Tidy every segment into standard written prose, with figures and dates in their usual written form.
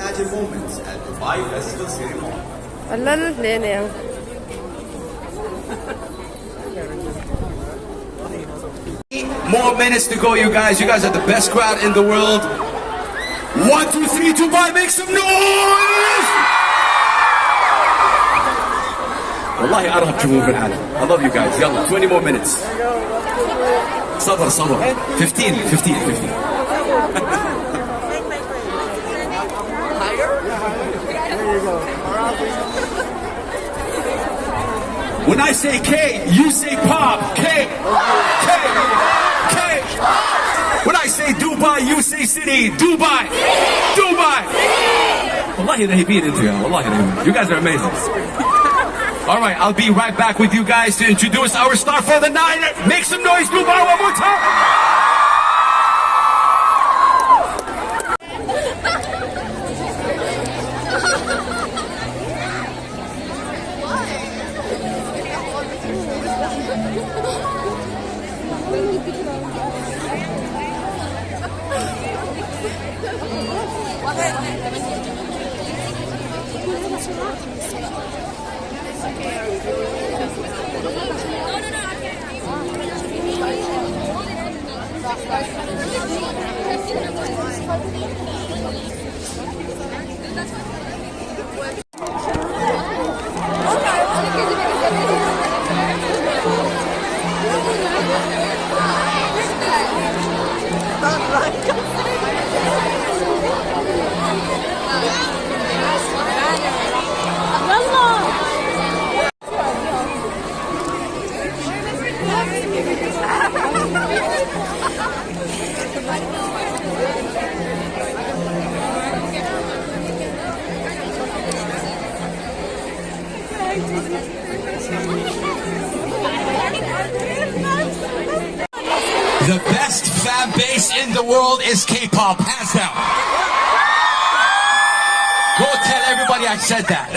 magic moments at Dubai Festival City Mall. More minutes to go, you guys. You guys are the best crowd in the world. 1, 2, 3, Dubai, make some noise! Wallahi, I don't have to move I love you guys. Yalla, 20 more minutes. Sabr, sabr. 15. When I say K, you say pop. K. When I say Dubai, you say city. Dubai. Wallahi, you guys are amazing. All right, I'll be right back with you guys to introduce our star for the night. Make some noise, Dubai, one more time. The best fan base in the world is K-pop, hands down. Go tell everybody I said that.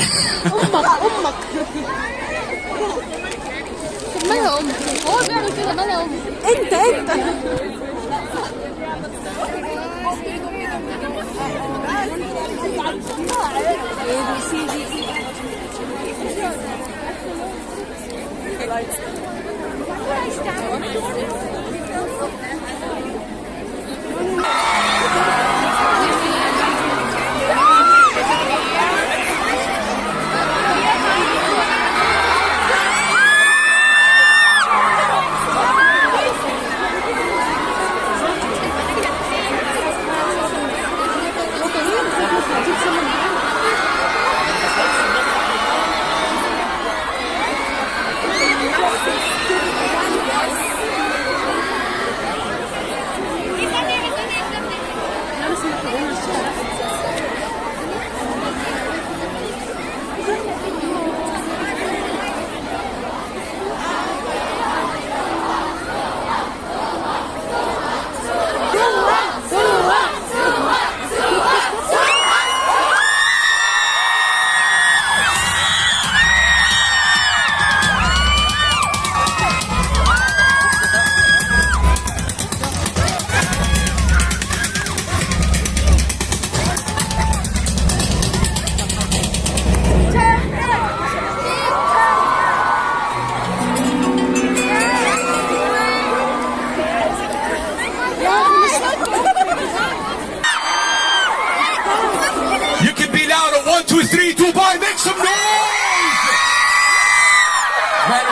You can be louder. 1, 2, 3, Dubai, make some noise!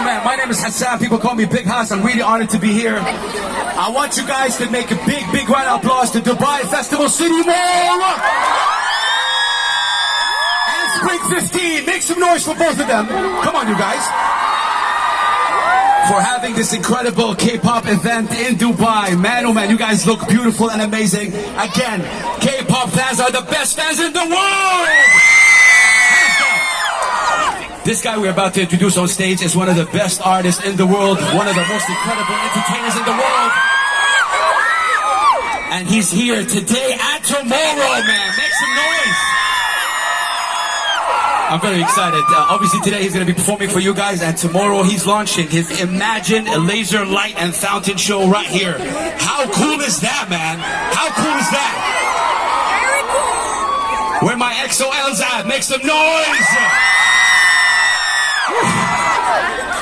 Man, my name is Hassan. People call me Big Hass. I'm really honored to be here. I want you guys to make a big round of applause to Dubai Festival City Mall! And Spring 15. Make some noise for both of them. Come on, you guys. For having this incredible K-pop event in Dubai. Man, oh man, you guys look beautiful and amazing. Again, K-pop fans are the best fans in the world! This guy we're about to introduce on stage is one of the best artists in the world, one of the most incredible entertainers in the world. And he's here today and tomorrow, man. Make some noise! I'm very excited. Obviously today he's going to be performing for you guys, and tomorrow he's launching his Imagine a Laser Light and Fountain show right here. How cool is that, man? How cool is that? Where my EXO-Ls at? Make some noise!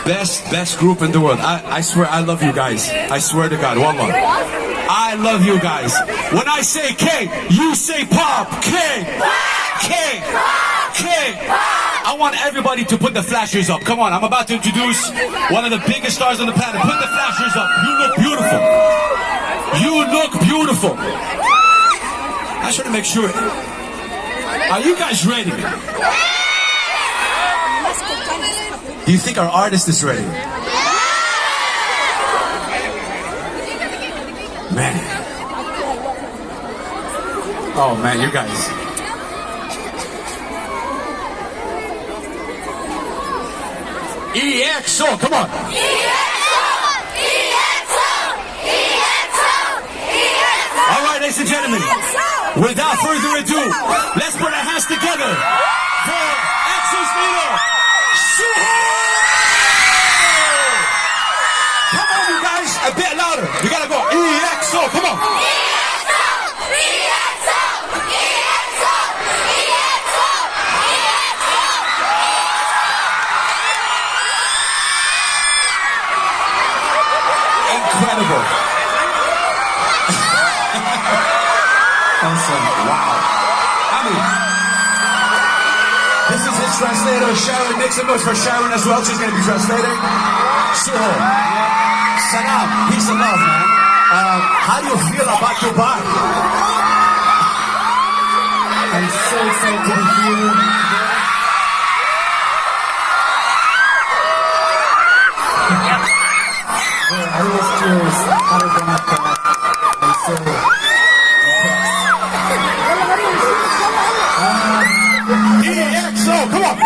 Best group in the world. I swear I love you guys. I swear to God. One more. I love you guys. When I say K, you say pop. K. K. K. I want everybody to put the flashers up. Come on, I'm about to introduce one of the biggest stars on the planet. Put the flashers up. You look beautiful. You look beautiful. I should make sure. Are you guys ready? Do you think our artist is ready? Man. Oh man, you guys. EXO, come on. All right, ladies and gentlemen, without further ado, let's put our hands together for EXO's leader, Suho! Come on, you guys, a bit louder. You gotta go. EXO, come on. Incredible. Awesome. Wow. I mean, this is his translator, Sharon. Make some noise for Sharon as well. She's going to be translating. Suho. Salam. Peace and love, man. How do you feel about Dubai? I'm so excited to be here. I was curious how to get that. I'm so EXO, come on!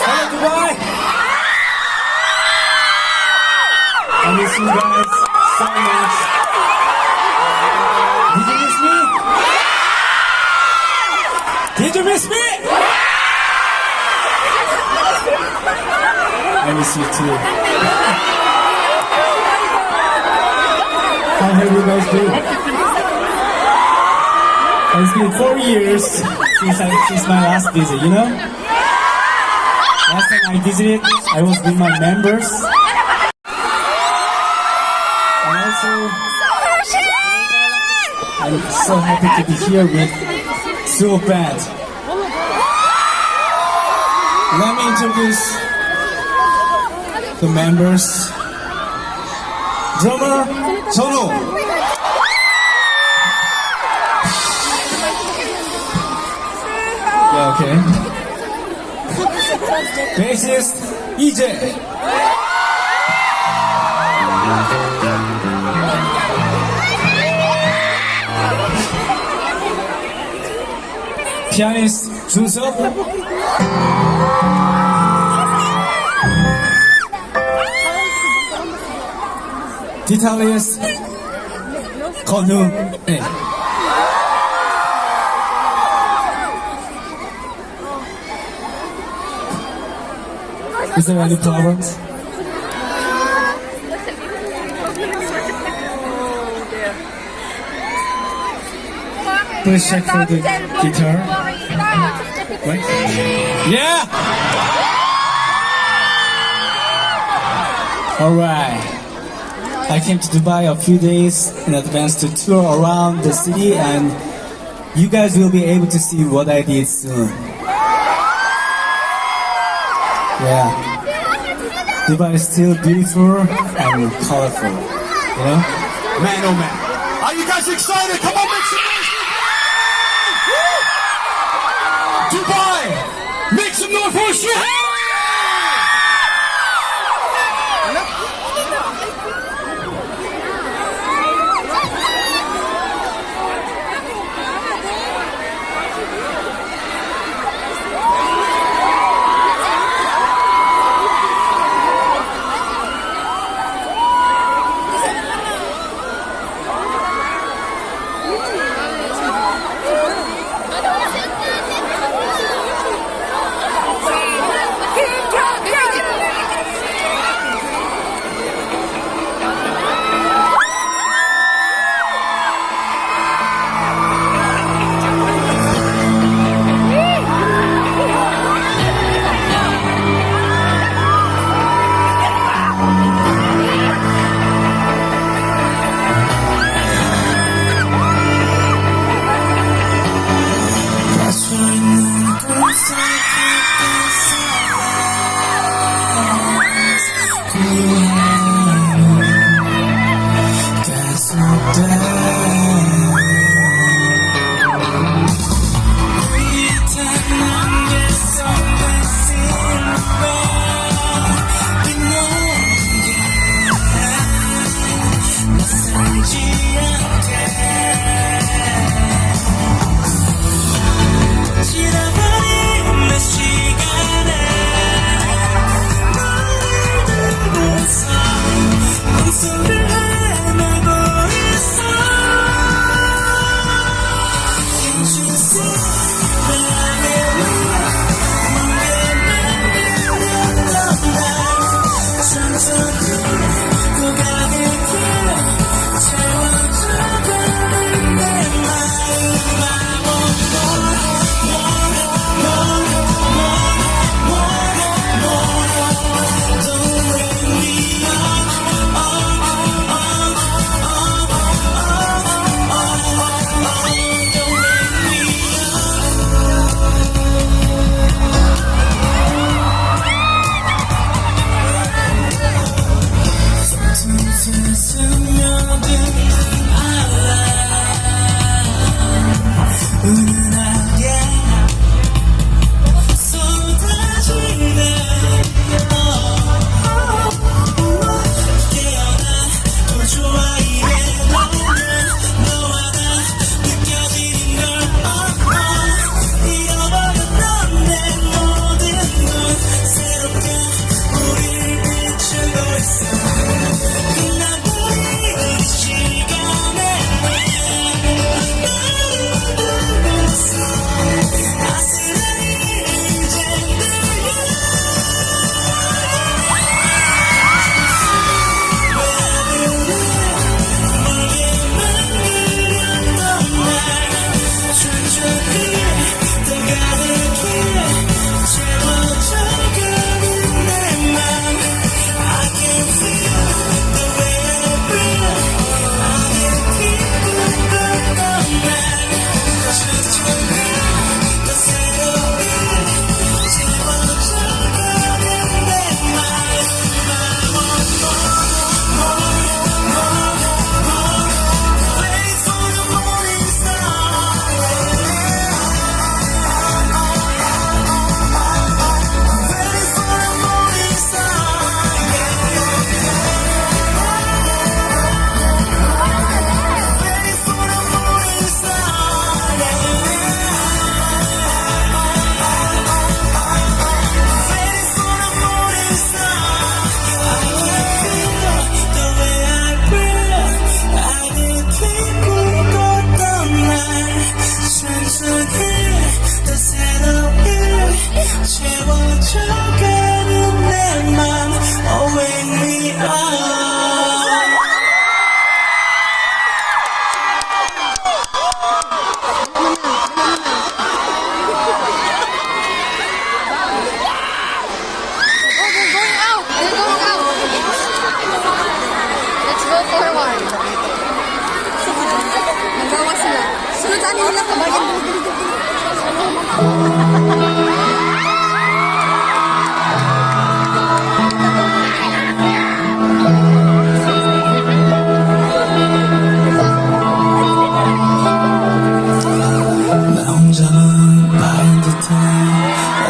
Hello, Dubai! I miss you guys so much. Did you miss me? Did you miss me? I miss you too. How have you guys been? It's been 4 years since my last visit, you know? Last time I visited, I was with my members. And also, I'm so happy to be here with Suho Band. Let me introduce the members. Drummer, Chono. Yeah, okay. Bassist, EJ. Pianist, Suho. Guitarist, Konu. Hey. Is there any problems? Please check for the guitar. Wait. Yeah! Alright. I came to Dubai a few days in advance to tour around the city, and you guys will be able to see what I did soon. Yeah. Dubai is still beautiful and colorful, you know? Man, oh man. Are you guys excited? Come on, make some noise! Dubai! Make some noise for Suho!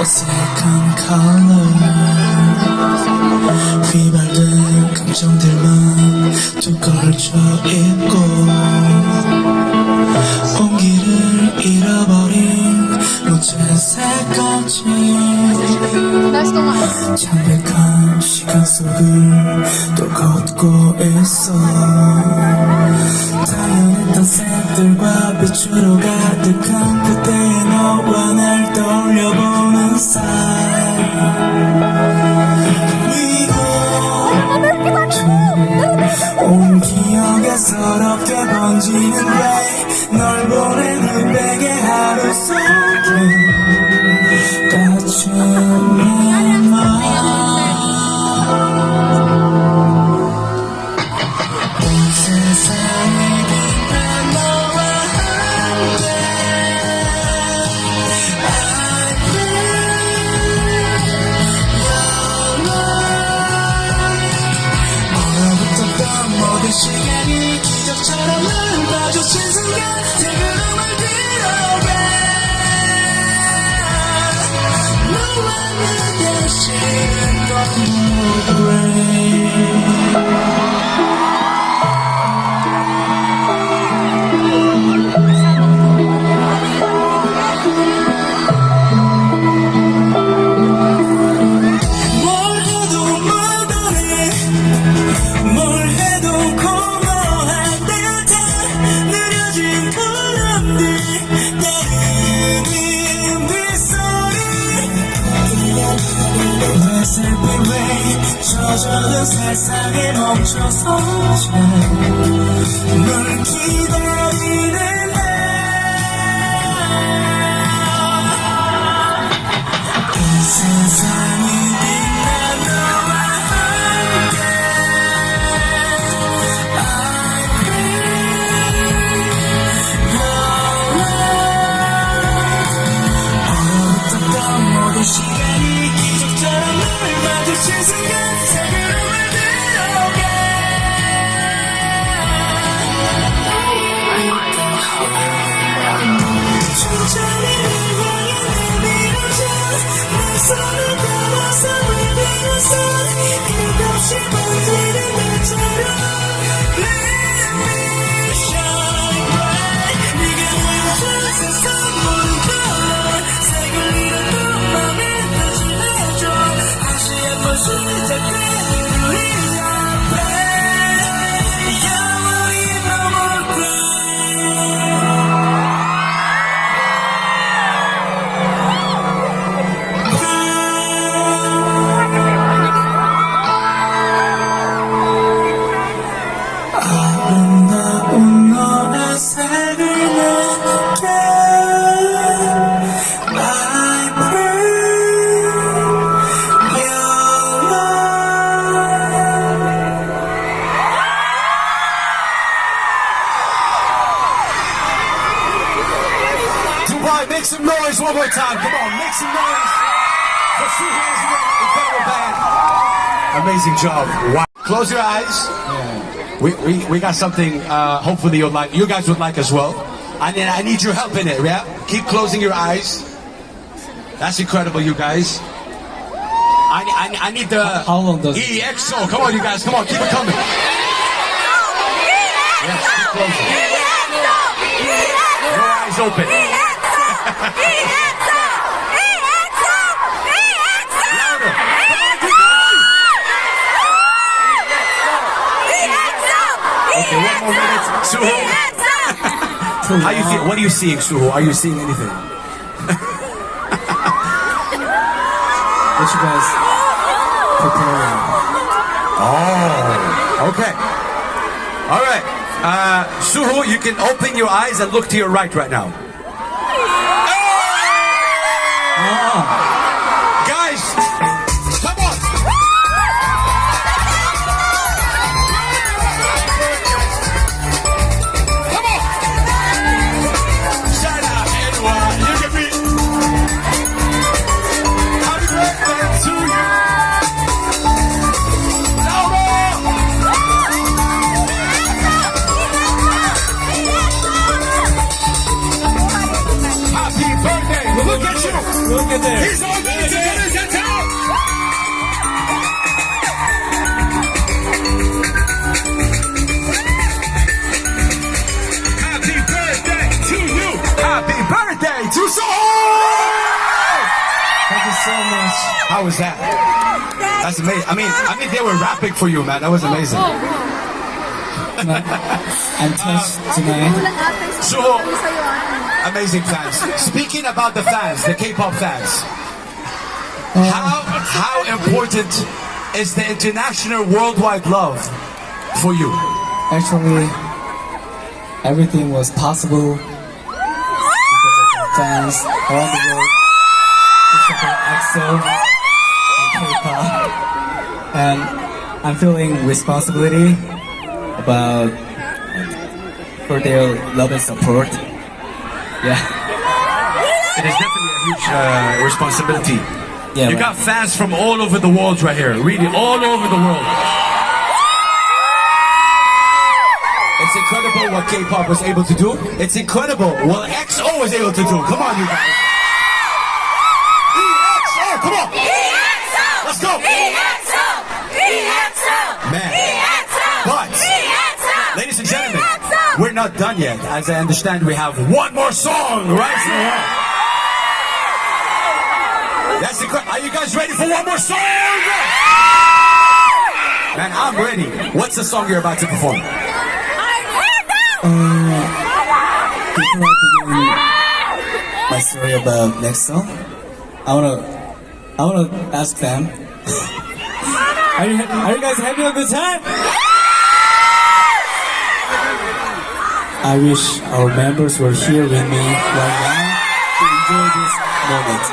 어색한 컬러 휘발된 감정들만 또 걸쳐 있고 온기를 잃어버린 무채색같이 창백한 시간 속을 또 걷고 있어 당연했던 색들과 빛으로 가득한 그때의 너와 날 떠올려보는 사이 온 기억에 서럽게 번지는 왜 널 보내는 베개 하루 속에 갇힌 내 맘 온 세상이 빛난 너와 함께 I feel 얼어붙었던 모든 시간이 기적처럼 젖어든 세상에 멈춰서 널 기다리는 날 이 세상이 빛나 너와 함께 I pray 어렸던 모든 시간이 기적처럼 널 마주칠 순간 천천히 날 향해 내밀어줘 내 손을 잡아서 물들어서 끝없이 번지는 날처럼 Let me shine bright 네가 보여준 세상 모든 color 색을 잃어도 맘에 다시 내줘 다시 한번 시작되는 우리 앞에 영원히 넘어갈 아름다운 너의 색을 내게 I pray your love Dubai, make some noise one more time. Come on, make some noise for Suho's incredible band. Amazing job. Wow. Close your eyes. We got something. Hopefully you'll like. You guys would like as well. And then I need your help in it. Yeah. Keep closing your eyes. That's incredible, you guys. I need the How long does it EXO. Come on, you guys. Come on, keep it coming. Yes, keep closing. Your eyes open. Louder. Come on, keep going. Okay, one more minute. Suho. How you feel? What are you seeing, Suho? Are you seeing anything? what you guys preparing? Oh, okay. All right. Suho, you can open your eyes and look to your right now. Guys, come on. Come on. Shout out, everyone. You can be. Happy birthday to you. Happy birthday. Look at you. Look at there. He's all good together. Hands out. Happy birthday to you. Happy birthday to Suho. Thank you so much. How was that? That's amazing. I mean, they were rapping for you, man. That was amazing. I'm touched tonight. Suho, amazing fans. Speaking about the fans, the K-pop fans, how important is the international worldwide love for you? Actually, everything was possible because of the fans around the world who support EXO and K-pop. And I'm feeling responsibility about for their love and support. Yeah. It is definitely a huge responsibility. Yeah, You man. got fans from all over the world right here, really all over the world. It's incredible what K-pop was able to do. It's incredible what EXO was able to do. Come on, you guys. EXO, come on. Let's go. Man. But, ladies and gentlemen, we're not done yet. As I understand, we have one more song, right? That's the Are you guys ready for one more song? Man, I'm ready. What's the song you're about to perform? Before I begin my story about next song, I wanna ask them. Are you guys having a good time? I wish our members were here with me right now to enjoy this moment.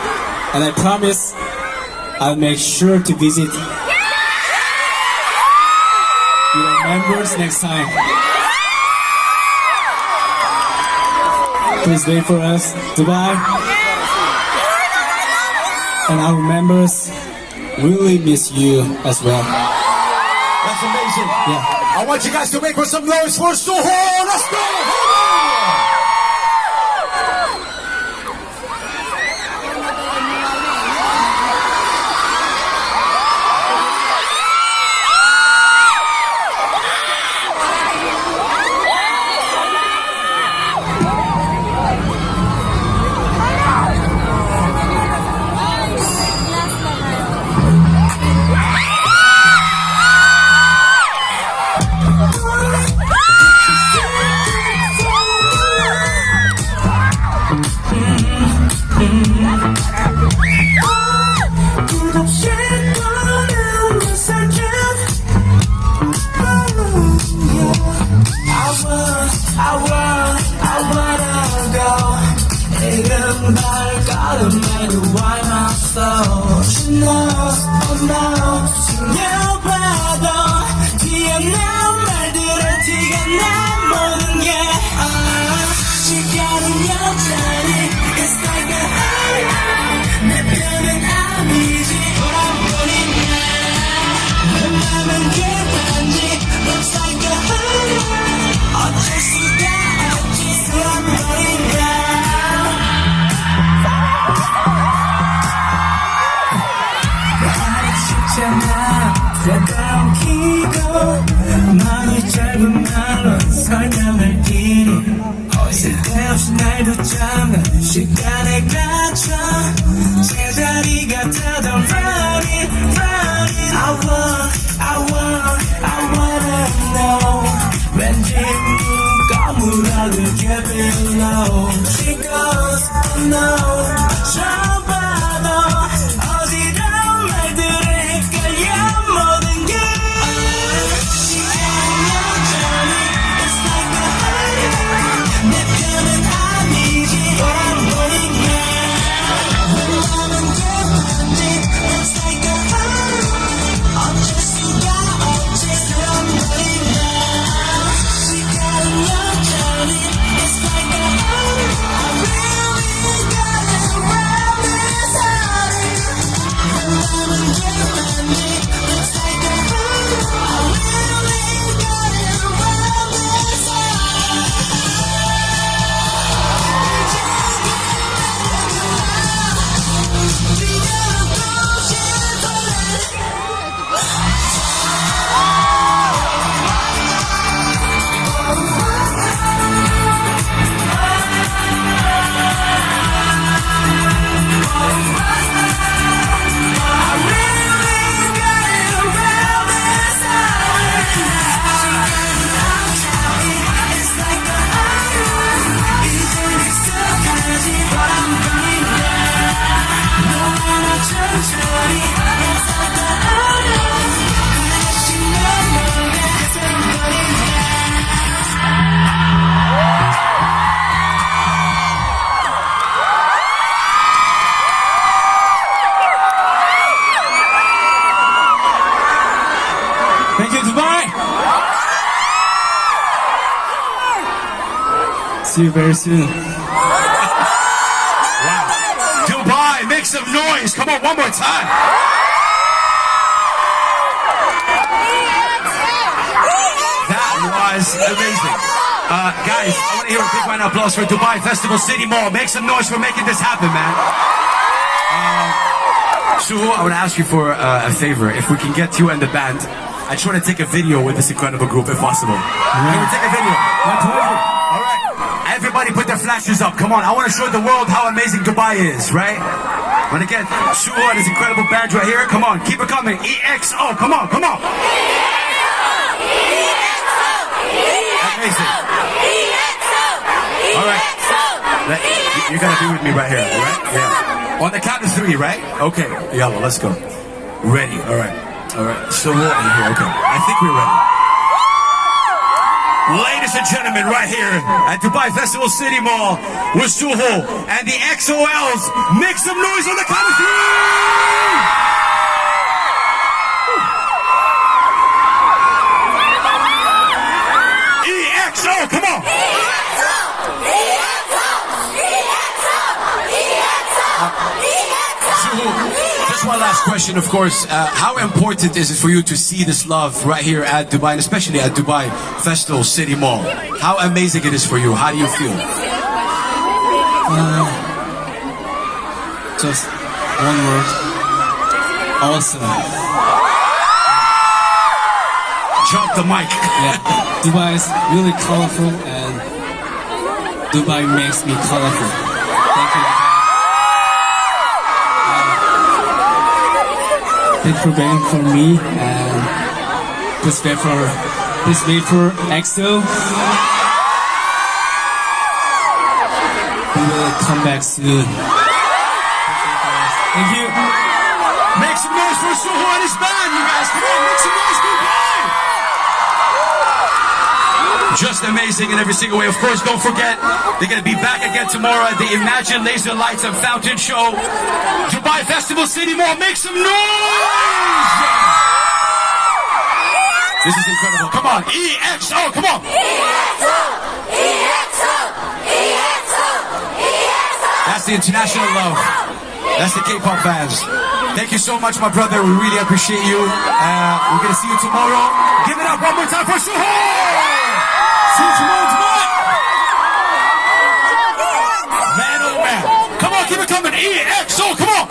And I promise I'll make sure to visit your members next time. Please wait for us. Dubai. And our members really miss you as well. That's amazing. Yeah. I want you guys to make some noise for Suho. Let's go. 쓸데없이 날 붙잡는 시간에 갇혀 제자리가 되던 running I wanna know 왠지 누가 물어들게 below She goes oh no 저 봐도 어디론 말들을 헷갈려 모든 게 시간은 여전히 It's like a hurry 내 편은 아니지 But I'm running now 마음은 급한지 It's like a hurry 어쩔 수가 없지 So I'm running now 시간은 여전히 It's like a hurry I really got it around this hurry 마음은 급한지 It's like a hurry I really got it around this Thank you, Dubai. See you very soon. Dubai, make some noise. Come on, one more time. That was amazing. Guys, I want to hear a big round of applause for Dubai Festival City Mall. Make some noise for making this happen, man. Suho, I want to ask you for a favor. If we can get you and the band I just want to take a video with this incredible group if possible. Can we take a video? My pleasure. All right. Everybody put their flashes up. Come on. I want to show the world how amazing Dubai is, right? But again, Suho and his incredible band right here. Come on. Keep it coming. EXO. Come on. Come on. Amazing. All right. You're going to be with me right here, all right? Yeah. On the count of 3, right? Okay. Yalla, let's go. Ready. All right. All right. So we're in here. Okay. I think we're ready. Ladies and gentlemen, right here at Dubai Festival City Mall with Suho and the XOLs. Make some noise on the count of 3! EXO, come on! Just one last question, of course. How important is it for you to see this love right here at Dubai, and especially at Dubai Festival City Mall? How amazing it is for you? How do you feel? Just one word. Awesome. Drop the mic. Yeah. Dubai is really colorful and Dubai makes me colorful. Thank you. Thank you for being for me and please wait for EXO. We will come back soon. Thank you. Make some noise for Suho and his band, you guys. Come on, make some noise, Dubai. Just amazing in every single way. Of course, don't forget, they're going to be back again tomorrow at the Imagine Laser Lights and Fountain Show. Dubai Festival City Mall, make some noise! This is incredible. Come on, EXO, come on! EXO! EXO! EXO! EXO! That's the international love. That's the K-pop fans. Thank you so much, my brother. We really appreciate you. We're going to see you tomorrow. Give it up one more time for Suho! See you tomorrow, Dubai! Man, oh man. Come on, keep it coming. EXO, come on!